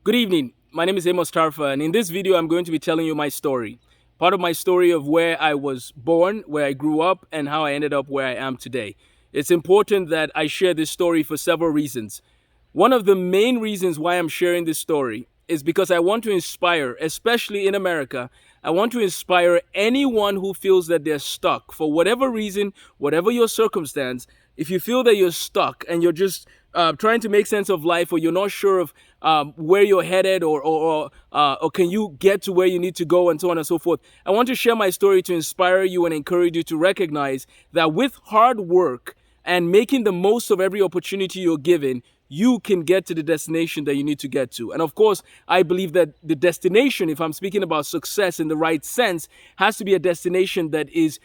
Good evening. My name is Amos Tarfa, and in this video, I'm going to be telling you my story. Part of my story of where I was born, where I grew up, and how I ended up where I am today. It's important that I share this story for several reasons. One of the main reasons why I'm sharing this story is because I want to inspire, especially in America, I want to inspire anyone who feels that they're stuck for whatever reason, whatever your circumstance. If you feel that you're stuck and you're just trying to make sense of life, or you're not sure of where you're headed, or can you get to where you need to go, and so on and so forth, I want to share my story to inspire you and encourage you to recognize that with hard work and making the most of every opportunity you're given, you can get to the destination that you need to get to. And of course, I believe that the destination, if I'm speaking about success in the right sense, has to be a destination that is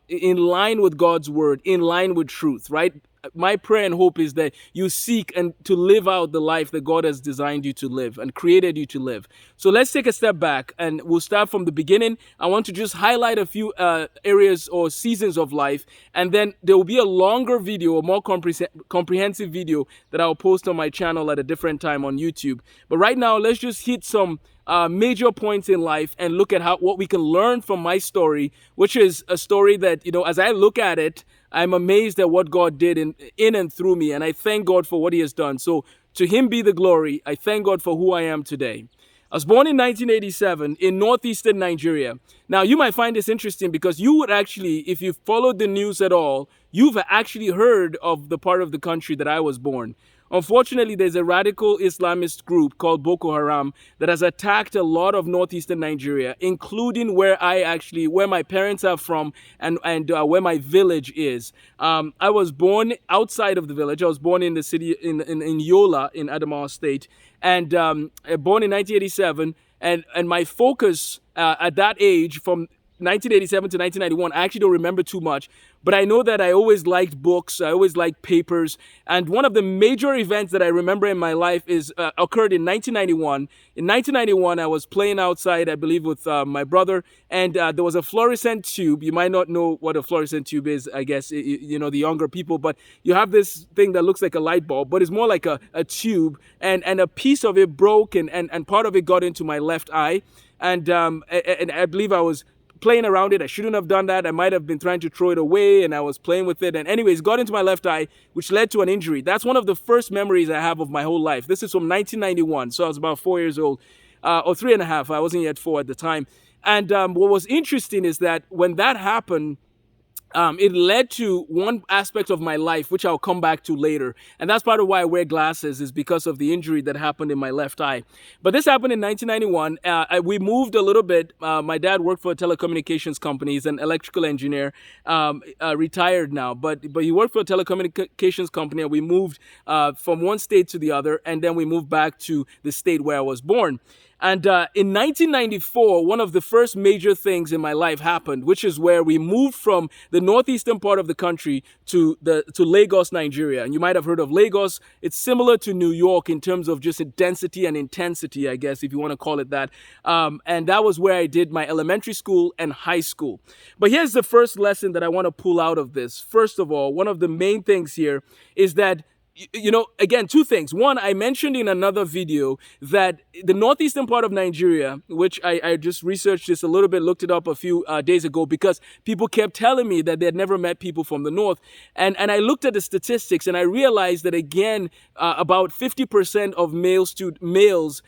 in line with God's word, in line with truth, right? My prayer and hope is that you seek and to live out the life that God has designed you to live and created you to live. So let's take a step back and we'll start from the beginning. I want to just highlight a few areas or seasons of life, and then there will be a longer video, a more comprehensive video that I'll post on my channel at a different time on YouTube. But right now, let's just hit some major points in life and look at what we can learn from my story, which is a story that, as I look at it, I'm amazed at what God did in and through me, and I thank God for what he has done. So to him be the glory. I thank God for who I am today. I was born in 1987 in northeastern Nigeria. Now, you might find this interesting because you would actually, if you followed the news at all, you've actually heard of the part of the country that I was born. Unfortunately, there's a radical Islamist group called Boko Haram that has attacked a lot of northeastern Nigeria, including where my parents are from and where my village is. I was born outside of the village. I was born in the city in Yola in Adamawa State, and born in 1987. And my focus at that age, from 1987 to 1991, I actually don't remember too much, but I know that I always liked books, I always liked papers, and one of the major events that I remember in my life occurred in 1991. In 1991, I was playing outside, I believe, with my brother, and there was a fluorescent tube. You might not know what a fluorescent tube is, I guess, the younger people, but you have this thing that looks like a light bulb, but it's more like a tube, and a piece of it broke, and part of it got into my left eye, and I believe I was playing around it. I shouldn't have done that. I might have been trying to throw it away, and I was playing with it. And anyways, got into my left eye, which led to an injury. That's one of the first memories I have of my whole life. This is from 1991. So I was about 4 years old, or 3.5. I wasn't yet 4 at the time. And what was interesting is that when that happened, it led to one aspect of my life, which I'll come back to later. And that's part of why I wear glasses, is because of the injury that happened in my left eye. But this happened in 1991. We moved a little bit. My dad worked for a telecommunications company. He's an electrical engineer, retired now. But he worked for a telecommunications company, and we moved from one state to the other. And then we moved back to the state where I was born. And in 1994, one of the first major things in my life happened, which is where we moved from the northeastern part of the country to Lagos, Nigeria. And you might have heard of Lagos. It's similar to New York in terms of just density and intensity, I guess, if you want to call it that. And that was where I did my elementary school and high school. But here's the first lesson that I want to pull out of this. First of all, one of the main things here is that, again, two things. One, I mentioned in another video that the northeastern part of Nigeria, which I just researched this a little bit, looked it up a few days ago, because people kept telling me that they had never met people from the north. And I looked at the statistics, and I realized that, again, about 50% of males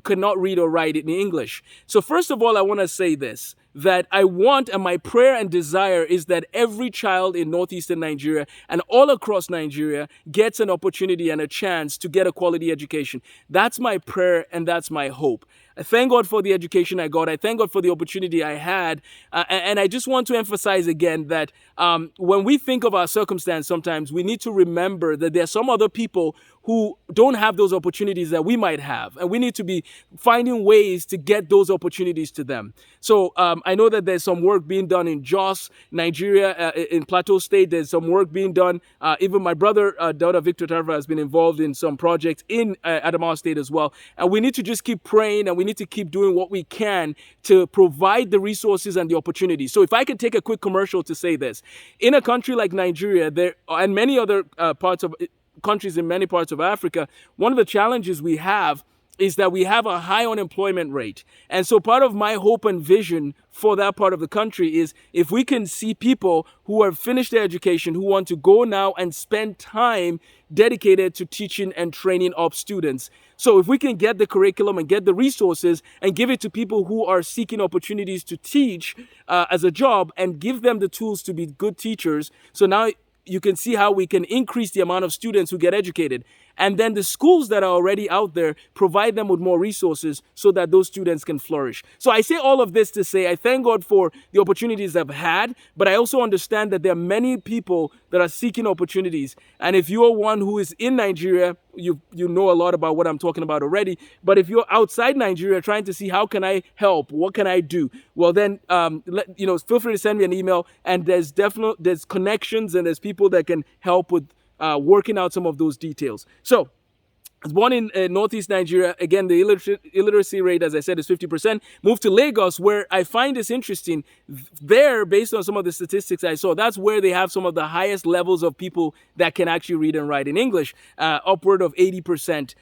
could not read or write in English. So first of all, I want to say this, that I want, and my prayer and desire is that every child in northeastern Nigeria and all across Nigeria gets an opportunity and a chance to get a quality education. That's my prayer, and that's my hope. I thank God for the education I got. I thank God for the opportunity I had. And I just want to emphasize again that when we think of our circumstance, sometimes we need to remember that there are some other people who don't have those opportunities that we might have. And we need to be finding ways to get those opportunities to them. So I know that there's some work being done in Jos, Nigeria, in Plateau State. There's some work being done. Even my brother, Daughter Victor Tarfa, has been involved in some projects in Adamawa State as well. And we need to just keep praying, and we need to keep doing what we can to provide the resources and the opportunities. So if I could take a quick commercial to say this, in a country like Nigeria, and many other countries in many parts of Africa, one of the challenges we have is that we have a high unemployment rate. And so part of my hope and vision for that part of the country is if we can see people who have finished their education, who want to go now and spend time dedicated to teaching and training up students. So if we can get the curriculum and get the resources and give it to people who are seeking opportunities to teach as a job and give them the tools to be good teachers. So now you can see how we can increase the amount of students who get educated. And then the schools that are already out there, provide them with more resources so that those students can flourish. So I say all of this to say I thank God for the opportunities I've had, but I also understand that there are many people that are seeking opportunities. And if you're one who is in Nigeria, you know a lot about what I'm talking about already. But if you're outside Nigeria trying to see how can I help, what can I do, well then feel free to send me an email. And there's connections and there's people that can help with working out some of those details. So I was born in northeast Nigeria. Again, the illiteracy rate, as I said, is 50%. Moved to Lagos, where I find this interesting. There, based on some of the statistics I saw, that's where they have some of the highest levels of people that can actually read and write in English. Upward of 80%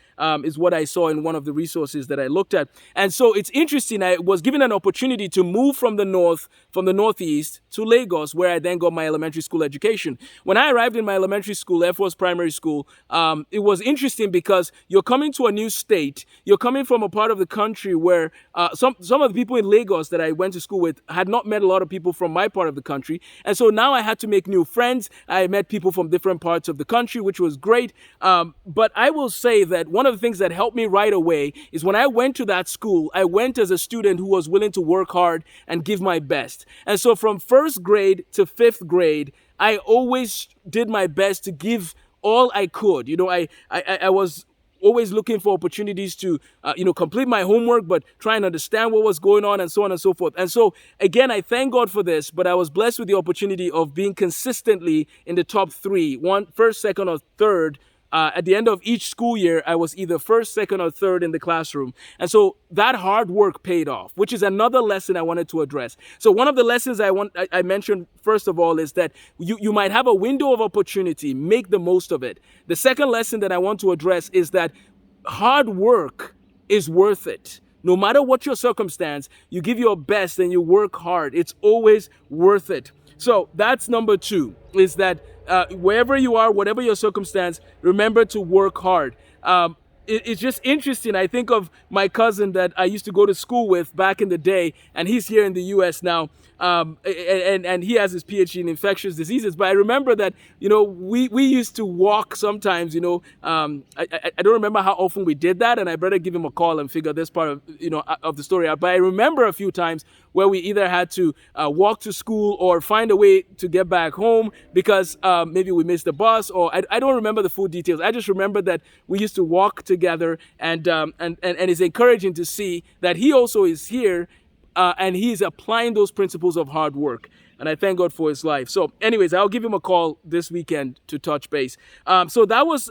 is what I saw in one of the resources that I looked at. And so it's interesting. I was given an opportunity to move from the northeast to Lagos, where I then got my elementary school education. When I arrived in my elementary school, Air Force Primary School, it was interesting because you're coming to a new state. You're coming from a part of the country where some of the people in Lagos that I went to school with had not met a lot of people from my part of the country. And so now I had to make new friends. I met people from different parts of the country, which was great. But I will say that one of the things that helped me right away is when I went to that school, I went as a student who was willing to work hard and give my best. And so from first grade to fifth grade, I always did my best to give all I could. I was always looking for opportunities to, complete my homework, but try and understand what was going on and so on and so forth. And so, again, I thank God for this, but I was blessed with the opportunity of being consistently in the top three, first, second, or third. At the end of each school year, I was either first, second, or third in the classroom. And so that hard work paid off, which is another lesson I wanted to address. So one of the lessons I mentioned, first of all, is that you might have a window of opportunity, make the most of it. The second lesson that I want to address is that hard work is worth it. No matter what your circumstance, you give your best and you work hard. It's always worth it. So that's number two, is that wherever you are, whatever your circumstance, remember to work hard. It's just interesting. I think of my cousin that I used to go to school with back in the day, and he's here in the U.S. now, and he has his PhD in infectious diseases. But I remember that, we used to walk sometimes, I don't remember how often we did that, and I better give him a call and figure this part of the story out. But I remember a few times where we either had to walk to school or find a way to get back home because maybe we missed the bus, or I don't remember the full details. I just remember that we used to walk together, and it's encouraging to see that he also is here and he's applying those principles of hard work. And I thank God for his life. So anyways, I'll give him a call this weekend to touch base. So that was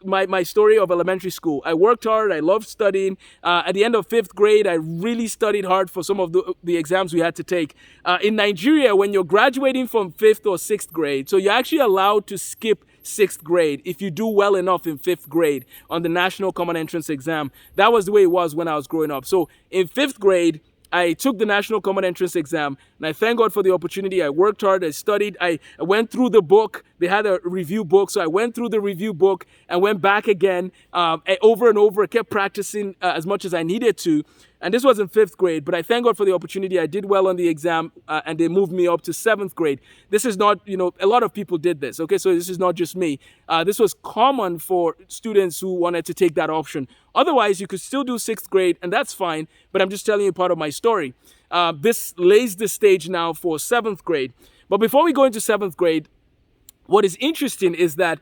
my story of elementary school. I worked hard. I loved studying. At the end of fifth grade, I really studied hard for some of the exams we had to take. In Nigeria, when you're graduating from fifth or sixth grade, so you're actually allowed to skip sixth grade if you do well enough in fifth grade on the National Common Entrance Exam. That was the way it was when I was growing up. So in fifth grade, I took the National Common Entrance Exam, and I thank God for the opportunity. I worked hard, I studied, I went through the book. They had a review book, so I went through the review book and went back again over and over. I kept practicing as much as I needed to. And this was in fifth grade, but I thank God for the opportunity. I did well on the exam, and they moved me up to seventh grade. This is not, a lot of people did this, okay? So this is not just me. This was common for students who wanted to take that option. Otherwise, you could still do sixth grade, and that's fine, but I'm just telling you part of my story. This lays the stage now for seventh grade. But before we go into seventh grade, what is interesting is that,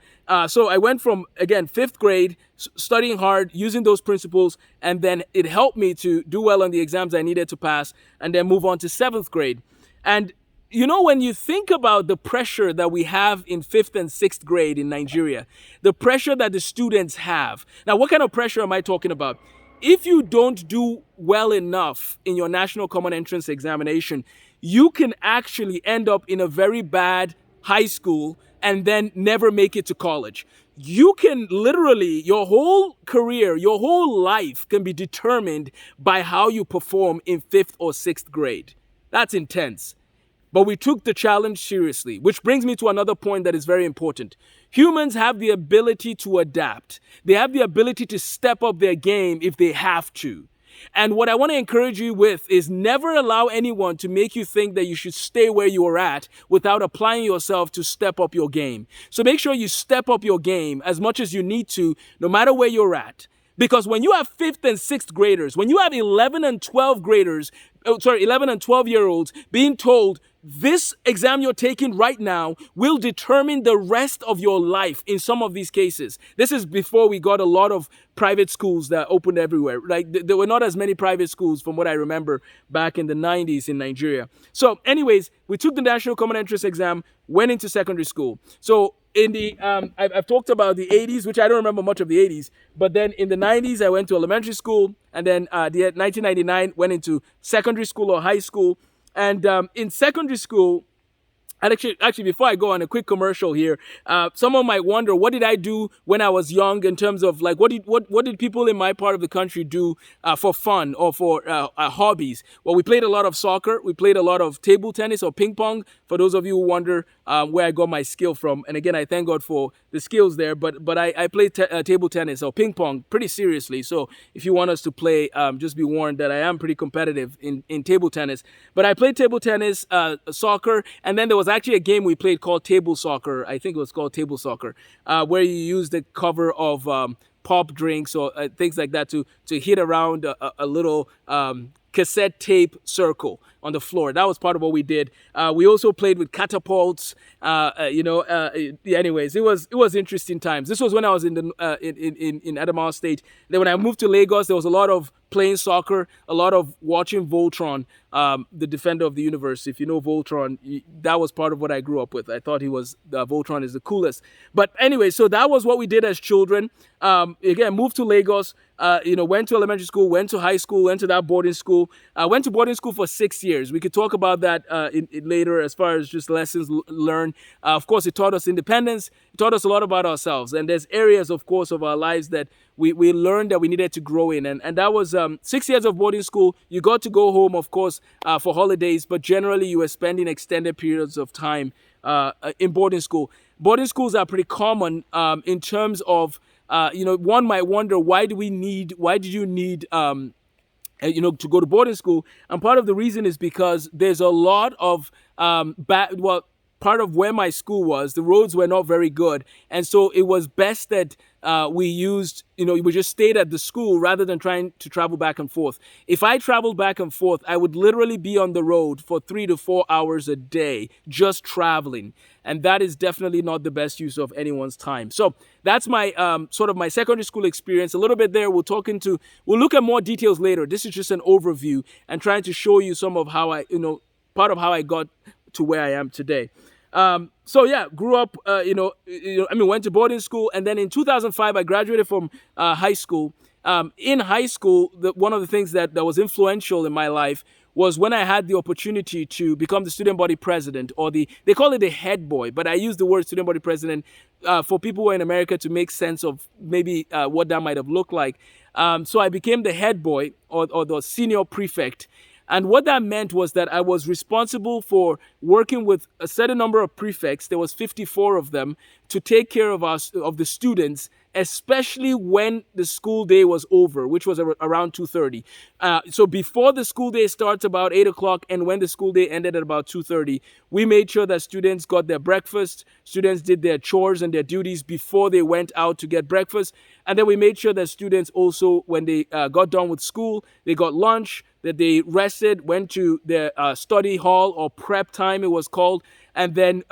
so I went from, again, fifth grade, studying hard, using those principles, and then it helped me to do well on the exams I needed to pass, and then move on to seventh grade. And, when you think about the pressure that we have in fifth and sixth grade in Nigeria, the pressure that the students have. Now, what kind of pressure am I talking about? If you don't do well enough in your National Common Entrance Examination, you can actually end up in a very bad high school and then never make it to college. you can literally, your whole career, your whole life can be determined by how you perform in fifth or sixth grade. That's intense. But we took the challenge seriously, which brings me to another point that is very important. Humans have the ability to adapt. They have the ability to step up their game if they have to. And what I want to encourage you with is never allow anyone to make you think that you should stay where you are at without applying yourself to step up your game. So make sure you step up your game as much as you need to, no matter where you're at. Because when you have fifth and sixth graders, when you have 11 and 12 graders, 11 and 12-year-olds being told this exam you're taking right now will determine the rest of your life in some of these cases. This is before we got a lot of private schools that opened everywhere. Like there were not as many private schools from what I remember back in the 90s in Nigeria. So anyways, we took the National Common Entrance exam, went into secondary school. So in the, I've talked about the 80s, which I don't remember much of the 80s, but then in the 90s, I went to elementary school, and then 1999 went into secondary school or high school. And in secondary school, and actually, before I go on a quick commercial here, someone might wonder, what did I do when I was young in terms of like, what did people in my part of the country do for fun or for hobbies? Well, we played a lot of soccer. We played a lot of table tennis or ping pong, for those of you who wonder where I got my skill from. And again, I thank God for the skills there, but I played table tennis or ping pong pretty seriously. So if you want us to play, just be warned that I am pretty competitive in table tennis. But I played table tennis, soccer, and then there was actually a game we played called table soccer. I think it was called table soccer, where you use the cover of pop drinks or things like that to hit around a little cassette tape circle on the floor. That was part of what we did. We also played with catapults. Anyways, it was interesting times. This was when I was in the in Adamawa State. Then when I moved to Lagos, there was a lot of playing soccer, a lot of watching Voltron, the Defender of the Universe. If you know Voltron, that was part of what I grew up with. I thought Voltron is the coolest. But anyway, so that was what we did as children. Again, moved to Lagos, went to elementary school, went to high school, went to that boarding school. Went to boarding school for 6 years. We could talk about that later as far as just lessons learned. Of course, it taught us independence. It taught us a lot about ourselves. And there's areas, of course, of our lives that we learned that we needed to grow in. And that was 6 years of boarding school. You got to go home, of course, for holidays, but generally you were spending extended periods of time in boarding school. Boarding schools are pretty common in terms of, one might wonder, why did you need to go to boarding school? And part of the reason is because there's a lot of part of where my school was, the roads were not very good. And so it was best that we just stayed at the school rather than trying to travel back and forth. If I traveled back and forth, I would literally be on the road for 3 to 4 hours a day, just traveling. And that is definitely not the best use of anyone's time. So that's my sort of my secondary school experience. A little bit there. We'll look at more details later. This is just an overview and trying to show you some of how part of how I got to where I am today. Grew up, went to boarding school. And then in 2005, I graduated from high school. In high school, one of the things that was influential in my life was when I had the opportunity to become the student body president, or they call it the head boy, but I use the word student body president for people who are in America to make sense of maybe what that might have looked like. So I became the head boy or the senior prefect. And what that meant was that I was responsible for working with a certain number of prefects. There was 54 of them to take care of the students, especially when the school day was over, which was around 2:30. So before the school day starts about 8 o'clock, and when the school day ended at about 2:30, we made sure that students got their breakfast, students did their chores and their duties before they went out to get breakfast. And then we made sure that students also, when they got done with school, they got lunch, that they rested, went to their study hall or prep time, it was called. And then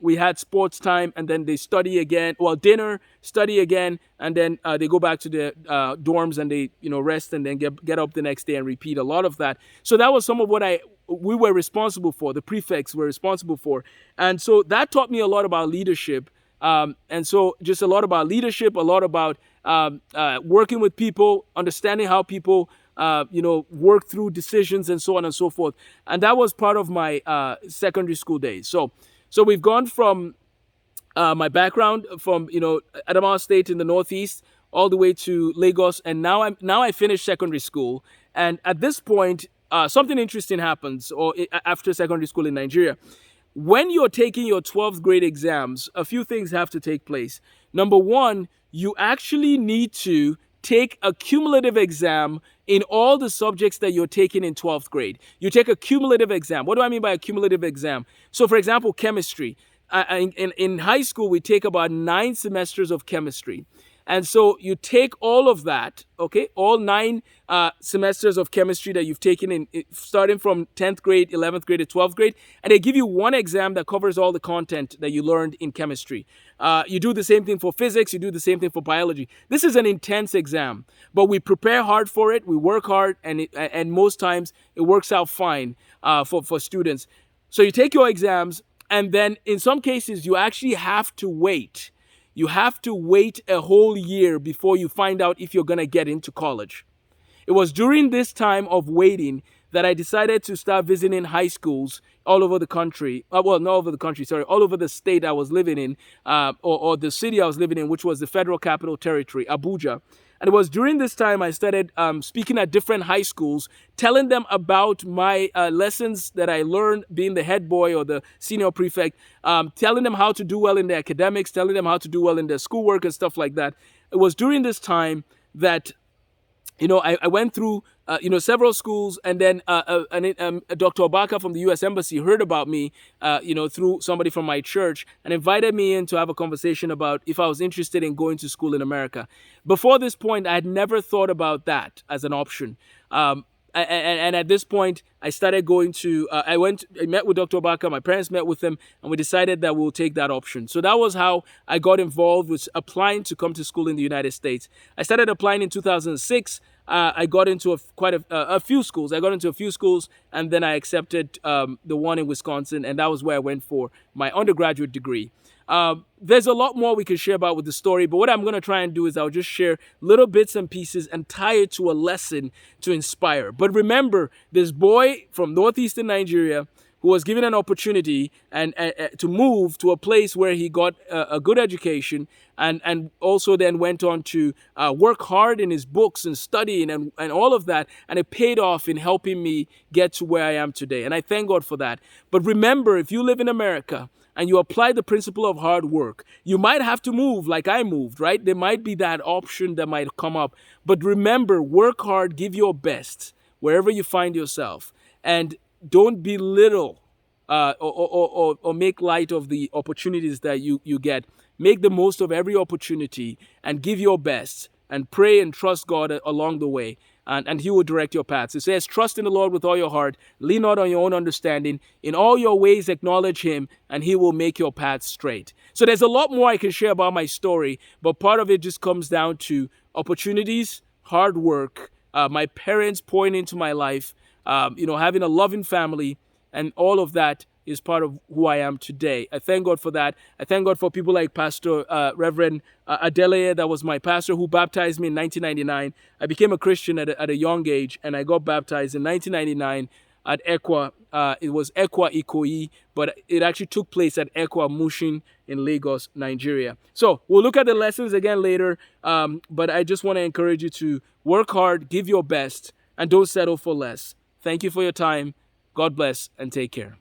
we had sports time, and then they study again, dinner, study again, and then they go back to their dorms and they, rest and then get up the next day and repeat a lot of that. So that was some of what we were responsible for, the prefects were responsible for. And so that taught me a lot about leadership. And so just a lot about leadership, a lot about working with people, understanding how people work through decisions and so on and so forth. And that was part of my secondary school days. So we've gone from my background from Adamawa State in the Northeast all the way to Lagos, and now I finished secondary school. And at this point, something interesting happens, after secondary school in Nigeria. When you're taking your 12th grade exams, a few things have to take place. Number one, you actually need to take a cumulative exam in all the subjects that you're taking in 12th grade. You take a cumulative exam. What do I mean by a cumulative exam? So, for example, chemistry. In high school, we take about 9 semesters of chemistry. And so you take all of that, okay, all 9 semesters of chemistry that you've taken starting from 10th grade, 11th grade, to 12th grade, and they give you one exam that covers all the content that you learned in chemistry. You do the same thing for physics, you do the same thing for biology. This is an intense exam, but we prepare hard for it, we work hard, and most times it works out fine for students. So you take your exams, and then in some cases, you actually have to wait. You have to wait a whole year before you find out if you're going to get into college. It was during this time of waiting that I decided to start visiting high schools all over the country. Well, not over the country, sorry, all over the state I was living in, or the city I was living in, which was the Federal Capital Territory, Abuja. And it was during this time I started speaking at different high schools, telling them about my lessons that I learned being the head boy or the senior prefect, telling them how to do well in their academics, telling them how to do well in their schoolwork and stuff like that. It was during this time that I went through, several schools, and then Dr. Obaka from the U.S. Embassy heard about me, through somebody from my church, and invited me in to have a conversation about if I was interested in going to school in America. Before this point, I had never thought about that as an option. And at this point, I started going to, I met with Dr. Obaka, my parents met with him, and we decided that we'll take that option. So that was how I got involved with applying to come to school in the United States. I started applying in 2006. I got into quite a few schools. I got into a few schools, and then I accepted the one in Wisconsin, and that was where I went for my undergraduate degree. There's a lot more we can share about with the story, but what I'm going to try and do is I'll just share little bits and pieces and tie it to a lesson to inspire. But remember, this boy from northeastern Nigeria who was given an opportunity and to move to a place where he got a good education, and also then went on to work hard in his books and studying and all of that, and it paid off in helping me get to where I am today. And I thank God for that. But remember, if you live in America and you apply the principle of hard work, you might have to move like I moved, right? There might be that option that might come up. But remember, work hard, give your best wherever you find yourself. And don't belittle or make light of the opportunities that you get. Make the most of every opportunity and give your best and pray and trust God along the way. And he will direct your paths. It says, trust in the Lord with all your heart. Lean not on your own understanding. In all your ways acknowledge him, and he will make your paths straight. So there's a lot more I can share about my story, but part of it just comes down to opportunities, hard work, my parents pouring into my life, having a loving family, and all of that is part of who I am today. I thank God for that. I thank God for people like Pastor Reverend Adeleye, that was my pastor, who baptized me in 1999. I became a Christian at a young age, and I got baptized in 1999 at Ekwa. It was Ekwa Ikoyi, but it actually took place at Ekwa Mushin in Lagos, Nigeria. So we'll look at the lessons again later, but I just want to encourage you to work hard, give your best, and don't settle for less. Thank you for your time. God bless, and take care.